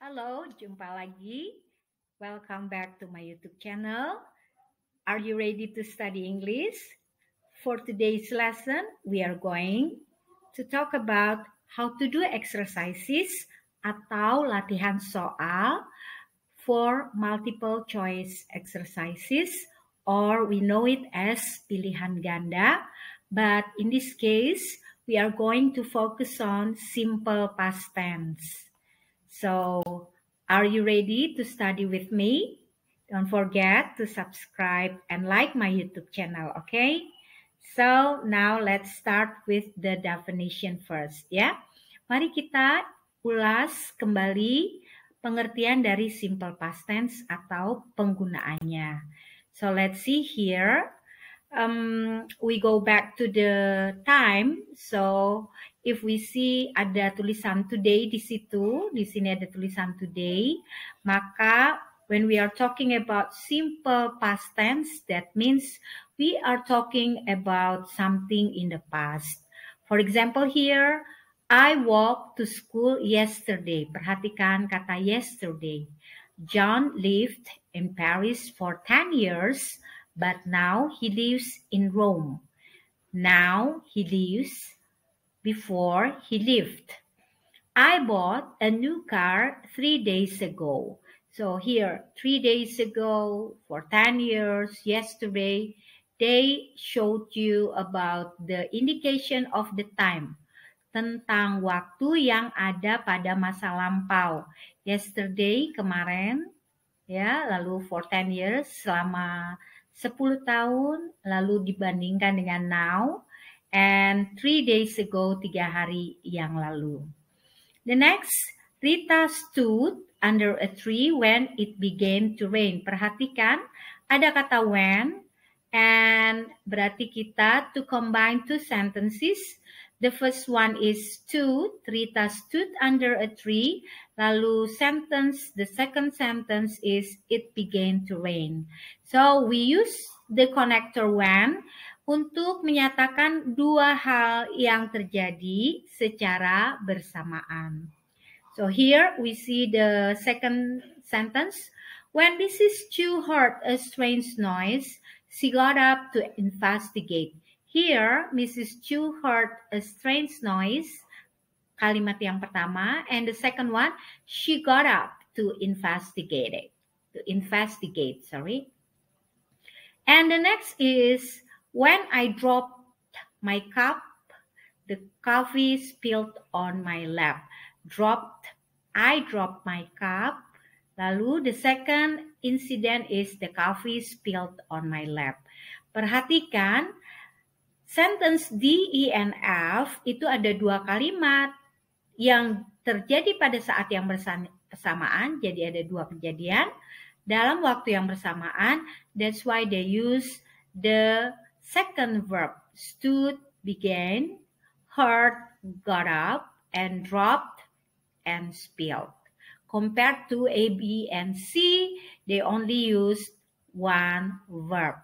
Halo, jumpa lagi. Welcome back to my YouTube channel. Are you ready to study English? For today's lesson, we are going to talk about how to do exercises atau latihan soal for multiple choice exercises, or we know it as pilihan ganda. But in this case, we are going to focus on simple past tense. So, are you ready to study with me? Don't forget to subscribe and like my YouTube channel, okay? So, now let's start with the definition first, ya. Mari kita ulas kembali pengertian dari simple past tense atau penggunaannya. So, let's see here. We go back to the time. So, if we see ada tulisan today di sini ada tulisan today, maka when we are talking about simple past tense, that means we are talking about something in the past. For example here, I walked to school yesterday. Perhatikan kata yesterday. John lived in Paris for 10 years, but now he lives in Rome. Now he lives. Before he lived. I bought a new car 3 days ago. So here, 3 days ago, for 10 years, yesterday, they showed you about the indication of the time. Tentang waktu yang ada pada masa lampau. Yesterday, kemarin, ya, lalu for 10 years, selama 10 tahun, lalu dibandingkan dengan now, and 3 days ago, 3 hari yang lalu. The next, Rita stood under a tree when it began to rain. Perhatikan, ada kata when, and berarti kita to combine two sentences. The first one is stood, Rita stood under a tree. Lalu the second sentence is it began to rain. So we use the connector when untuk menyatakan dua hal yang terjadi secara bersamaan. So here we see the second sentence. When Mrs. Chu heard a strange noise, she got up to investigate. Here, Mrs. Chu heard a strange noise, kalimat yang pertama, and the second one, she got up to investigate. And the next is, when I dropped my cup, the coffee spilled on my lap. I dropped my cup. Lalu the second incident is the coffee spilled on my lap. Perhatikan, sentence D, E, and F itu ada dua kalimat yang terjadi pada saat yang bersamaan. Jadi ada dua kejadian dalam waktu yang bersamaan. That's why they use the second verb, stood, began, heard, got up, and dropped, and spilled. Compared to A, B, and C, they only use one verb.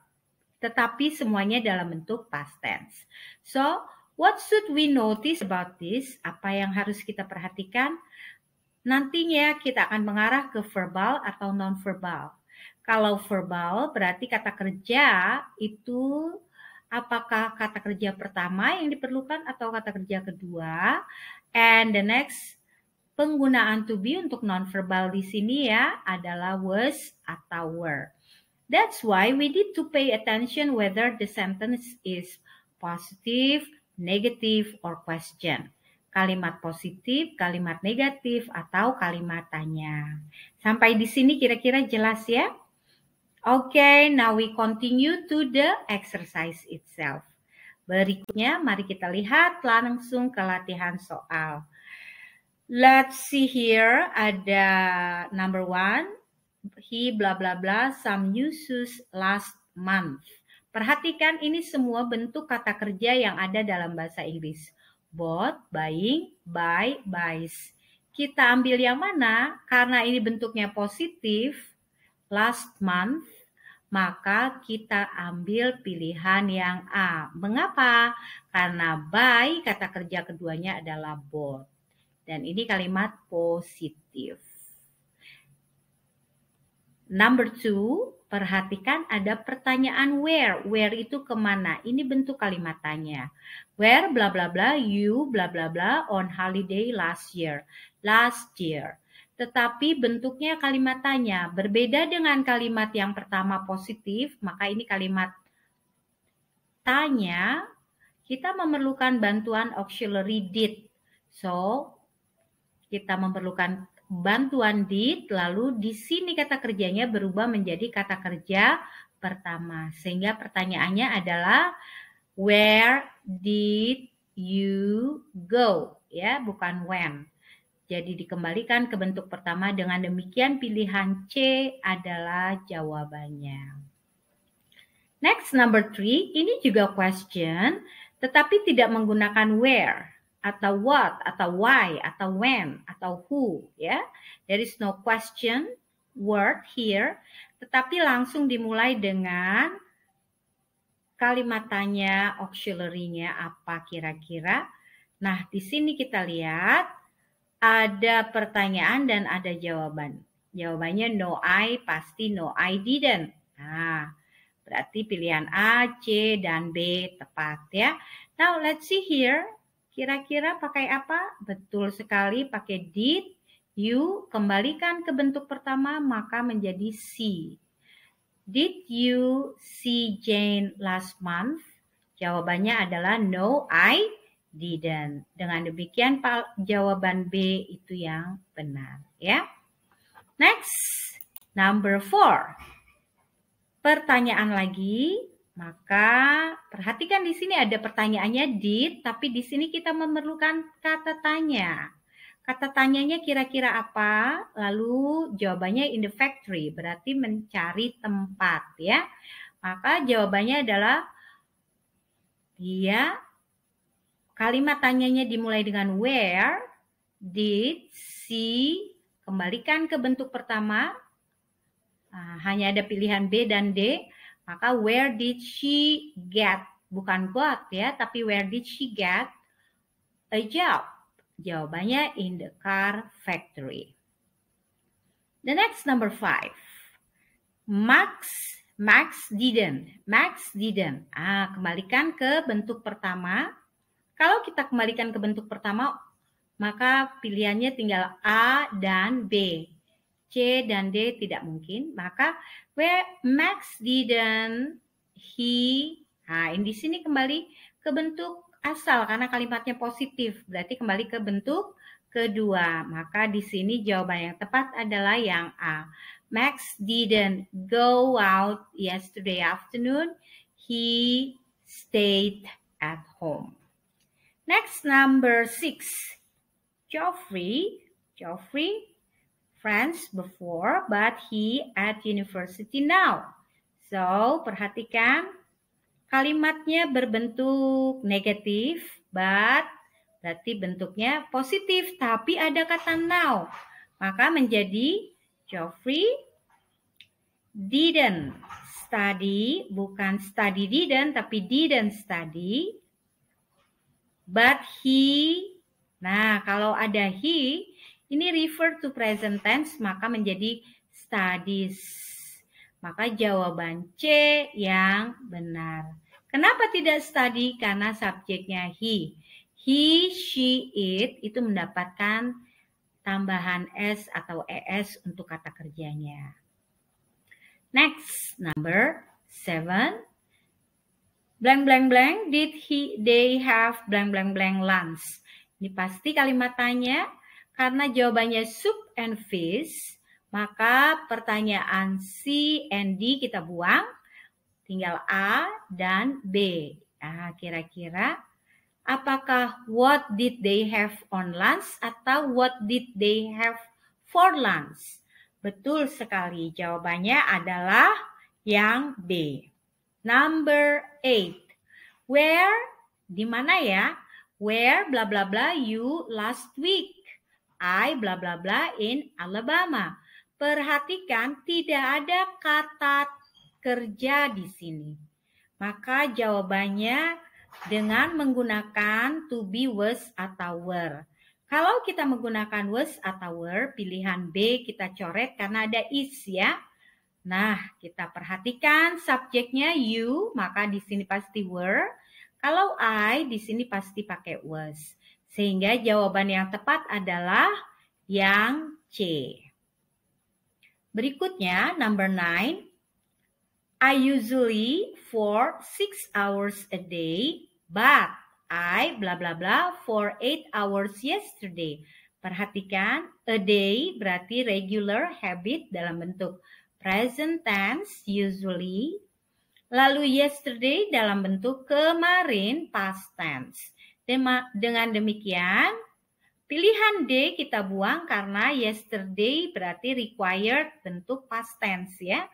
Tetapi semuanya dalam bentuk past tense. So, what should we notice about this? Apa yang harus kita perhatikan? Nantinya kita akan mengarah ke verbal atau non-verbal. Kalau verbal berarti kata kerja itu apakah kata kerja pertama yang diperlukan atau kata kerja kedua. And the next, penggunaan to be untuk non-verbal di sini ya adalah was atau were. That's why we need to pay attention whether the sentence is positive, negative, or question. Kalimat positif, kalimat negatif, atau kalimat tanya. Sampai di sini kira-kira jelas ya? Okay, now we continue to the exercise itself. Berikutnya, mari kita lihat langsung ke latihan soal. Let's see here, ada number 1. He blah blah blah some new shoes last month. Perhatikan ini semua bentuk kata kerja yang ada dalam bahasa Inggris. Bought, buying, buy, buys. Kita ambil yang mana? Karena ini bentuknya positif, last month, maka kita ambil pilihan yang A. Mengapa? Karena buy, kata kerja keduanya adalah bought. Dan ini kalimat positif. Number 2, perhatikan ada pertanyaan where. Where itu kemana? Ini bentuk kalimat tanya. Where bla bla bla you bla bla bla on holiday last year. Last year. Tetapi bentuknya kalimat tanya. Berbeda dengan kalimat yang pertama positif, maka ini kalimat tanya, kita memerlukan bantuan auxiliary did. So, kita memerlukan bantuan did, lalu di sini kata kerjanya berubah menjadi kata kerja pertama. Sehingga pertanyaannya adalah where did you go? Ya, bukan when. Jadi dikembalikan ke bentuk pertama, dengan demikian pilihan C adalah jawabannya. Next, number 3, ini juga question, tetapi tidak menggunakan where, atau what, atau why, atau when, atau who. Ya, there is no question word here, tetapi langsung dimulai dengan kalimat tanya, auxiliary-nya apa kira-kira. Nah, di sini kita lihat ada pertanyaan dan ada jawaban. Jawabannya no I, pasti no I didn't. Nah, berarti pilihan A, C, dan B tepat ya. Now let's see here. Kira-kira pakai apa? Betul sekali pakai did. You kembalikan ke bentuk pertama maka menjadi C. Did you see Jane last month? Jawabannya adalah no, I didn't. Dengan demikian jawaban B itu yang benar ya. Next, number 4. Pertanyaan lagi, maka perhatikan di sini ada pertanyaannya did, tapi di sini kita memerlukan kata tanya. Kata tanyanya kira-kira apa? Lalu jawabannya in the factory, berarti mencari tempat ya. Maka jawabannya adalah dia, kalimat tanyanya dimulai dengan where did she, kembalikan ke bentuk pertama. Hanya ada pilihan B dan D, maka where did she get, bukan got ya, tapi where did she get a job? Jawabannya in the car factory. The next, number 5. Max didn't. Kembalikan ke bentuk pertama. Kalau kita kembalikan ke bentuk pertama, maka pilihannya tinggal A dan B. C dan D tidak mungkin. Maka where Max didn't he. Nah, di sini kembali ke bentuk asal karena kalimatnya positif. Berarti kembali ke bentuk kedua. Maka di sini jawaban yang tepat adalah yang A. Max didn't go out yesterday afternoon. He stayed at home. Next, number 6. Geoffrey, friends before, but he at university now. So, perhatikan kalimatnya berbentuk negatif, but berarti bentuknya positif, tapi ada kata now. Maka menjadi Geoffrey didn't study, bukan study didn't, tapi didn't study. But he, nah kalau ada he, ini refer to present tense, maka menjadi studies. Maka jawaban C yang benar. Kenapa tidak study? Karena subjeknya he. He, she, it itu mendapatkan tambahan S atau ES untuk kata kerjanya. Next, number 7. Blank blank blank, did they have blank blank blank lunch? Ini pasti kalimat tanya, karena jawabannya soup and fish, maka pertanyaan C and D kita buang, tinggal A dan B. Nah, kira-kira apakah what did they have on lunch atau what did they have for lunch? Betul sekali, jawabannya adalah yang B. Number 8. Where, di mana ya? Where bla bla bla you last week? I bla bla bla in Alabama. Perhatikan tidak ada kata kerja di sini. Maka jawabannya dengan menggunakan to be, was atau were. Kalau kita menggunakan was atau were, pilihan B kita coret karena ada is ya. Nah, kita perhatikan subjeknya you, maka di sini pasti were. Kalau I, di sini pasti pakai was. Sehingga jawaban yang tepat adalah yang C. Berikutnya, number 9. I usually for 6 hours a day, but I bla bla bla for 8 hours yesterday. Perhatikan, a day berarti regular habit dalam bentuk present tense usually. Lalu yesterday dalam bentuk kemarin past tense. Dengan demikian, pilihan D kita buang karena yesterday berarti required bentuk past tense ya.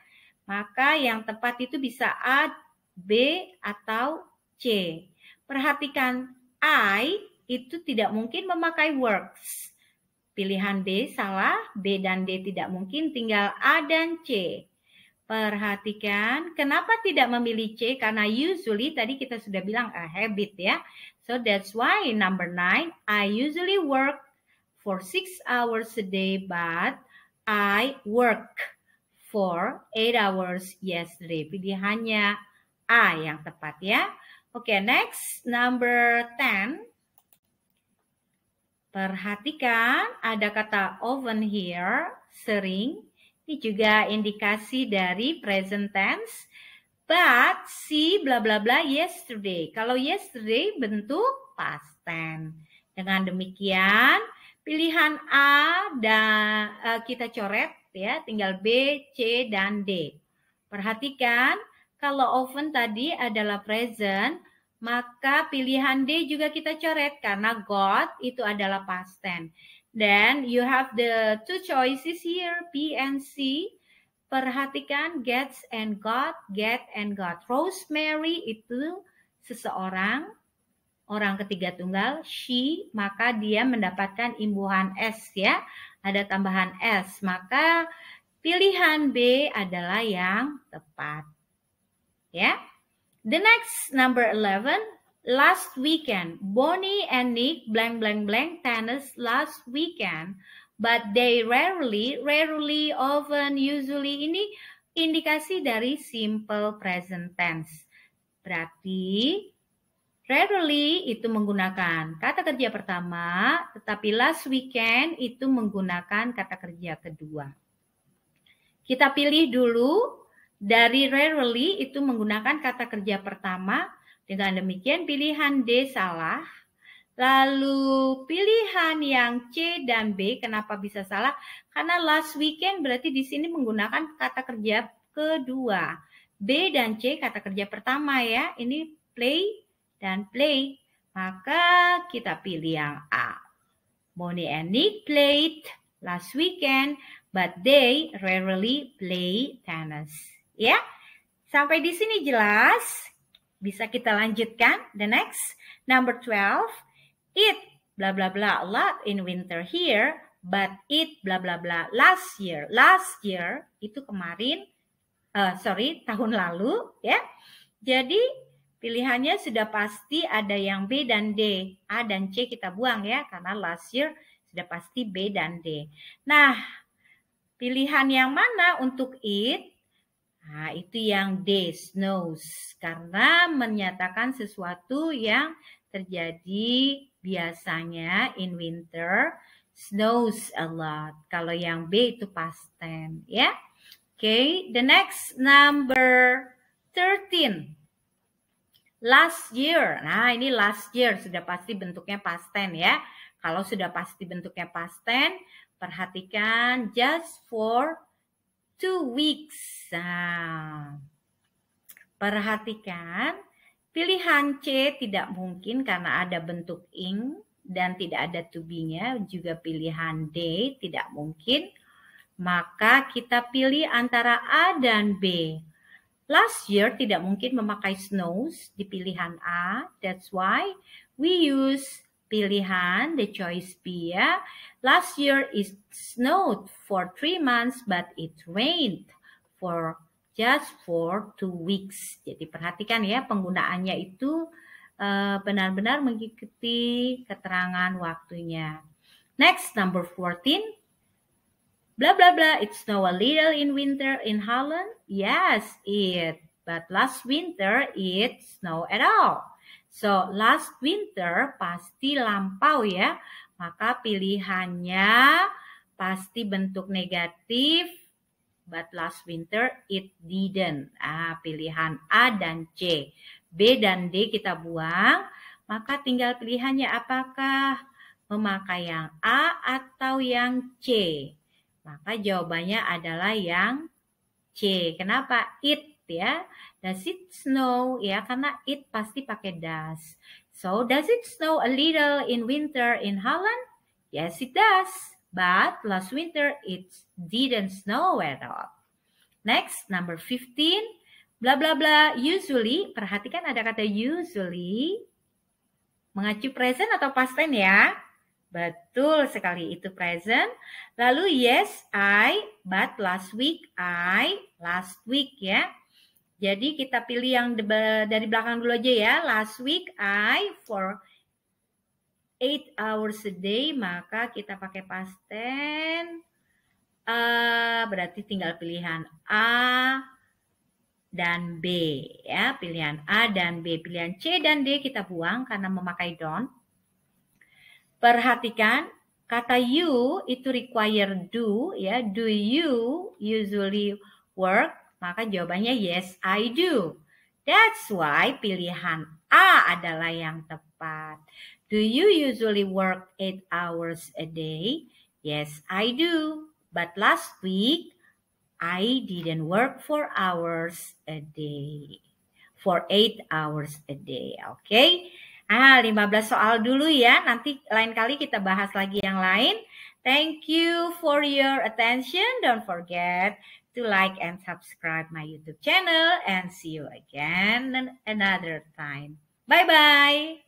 Maka yang tepat itu bisa A, B, atau C. Perhatikan I itu tidak mungkin memakai works. Pilihan B salah, B dan D tidak mungkin, tinggal A dan C. Perhatikan, kenapa tidak memilih C? Karena usually tadi kita sudah bilang a habit ya. So that's why number 9, I usually work for 6 hours a day, but I work for 8 hours yesterday. Pilihannya A yang tepat ya. Oke, next number 10. Perhatikan ada kata often here, sering. Ini juga indikasi dari present tense. But see bla bla bla yesterday. Kalau yesterday bentuk past tense. Dengan demikian pilihan A dan kita coret ya, tinggal B, C dan D. Perhatikan kalau often tadi adalah present, maka pilihan D juga kita coret karena got itu adalah past tense. Then you have the two choices here, B and C. Perhatikan gets and got, get and got. Rosemary itu seseorang, orang ketiga tunggal, she, maka dia mendapatkan imbuhan S ya. Ada tambahan S, maka pilihan B adalah yang tepat. Ya. The next number 11, last weekend, Bonnie and Nick blank blank blank tennis last weekend, but they rarely, often, usually ini indikasi dari simple present tense. Berarti rarely itu menggunakan kata kerja pertama, tetapi last weekend itu menggunakan kata kerja kedua. Kita pilih dulu. Dari rarely itu menggunakan kata kerja pertama. Dengan demikian pilihan D salah. Lalu pilihan yang C dan B kenapa bisa salah? Karena last weekend berarti di sini menggunakan kata kerja kedua. B dan C kata kerja pertama ya. Ini play dan play. Maka kita pilih yang A. Bonnie and Nick played last weekend, but they rarely play tennis. Ya, sampai di sini jelas. Bisa kita lanjutkan. The next, number 12. It bla bla bla a lot in winter here, but it bla bla bla last year. Last year itu kemarin, tahun lalu ya. Jadi pilihannya sudah pasti ada yang B dan D. A dan C kita buang ya, karena last year sudah pasti B dan D. Nah, pilihan yang mana untuk it? Nah, itu yang D, snows. Karena menyatakan sesuatu yang terjadi biasanya in winter, snows a lot. Kalau yang B itu past tense, ya. Okay, the next number 13. Last year. Nah, ini last year sudah pasti bentuknya past tense ya. Kalau sudah pasti bentuknya past tense, perhatikan just for 2 weeks. Nah, perhatikan pilihan C tidak mungkin karena ada bentuk ing dan tidak ada to be-nya. Juga pilihan D tidak mungkin. Maka kita pilih antara A dan B. Last year tidak mungkin memakai snows di pilihan A. That's why we use pilihan the choice B ya. Last year it snowed for 3 months but it rained for just for 2 weeks. Jadi perhatikan ya penggunaannya itu benar-benar mengikuti keterangan waktunya. Next number 14. Blah, blah, blah. It snowed a little in winter in Holland. Yes, but last winter it snowed at all. So, last winter pasti lampau ya. Maka pilihannya pasti bentuk negatif. But last winter it didn't. Pilihan A dan C. B dan D kita buang. Maka tinggal pilihannya apakah memakai yang A atau yang C. Maka jawabannya adalah yang C. Kenapa? It ya. Does it snow? Ya, karena it pasti pakai does. So, does it snow a little in winter in Holland? Yes, it does. But last winter it didn't snow at all. Next, number 15. Blah, blah, blah. Usually, perhatikan ada kata usually. Mengacu present atau past tense ya. Betul sekali, itu present. Lalu yes, I, but last week, last week ya. Jadi kita pilih yang dari belakang dulu aja ya. Last week, I, for 8 hours a day, maka kita pakai past tense. Berarti tinggal pilihan A dan B ya. Pilihan A dan B. Pilihan C dan D kita buang karena memakai don't. Perhatikan kata you itu require do ya. Do you usually work? Maka jawabannya yes, I do. That's why pilihan A adalah yang tepat. Do you usually work 8 hours a day? Yes, I do. But last week, I didn't work 4 hours a day. For 8 hours a day, okay? 15 soal dulu ya. Nanti lain kali kita bahas lagi yang lain. Thank you for your attention. Don't forget to like and subscribe my YouTube channel. And see you again another time. Bye-bye.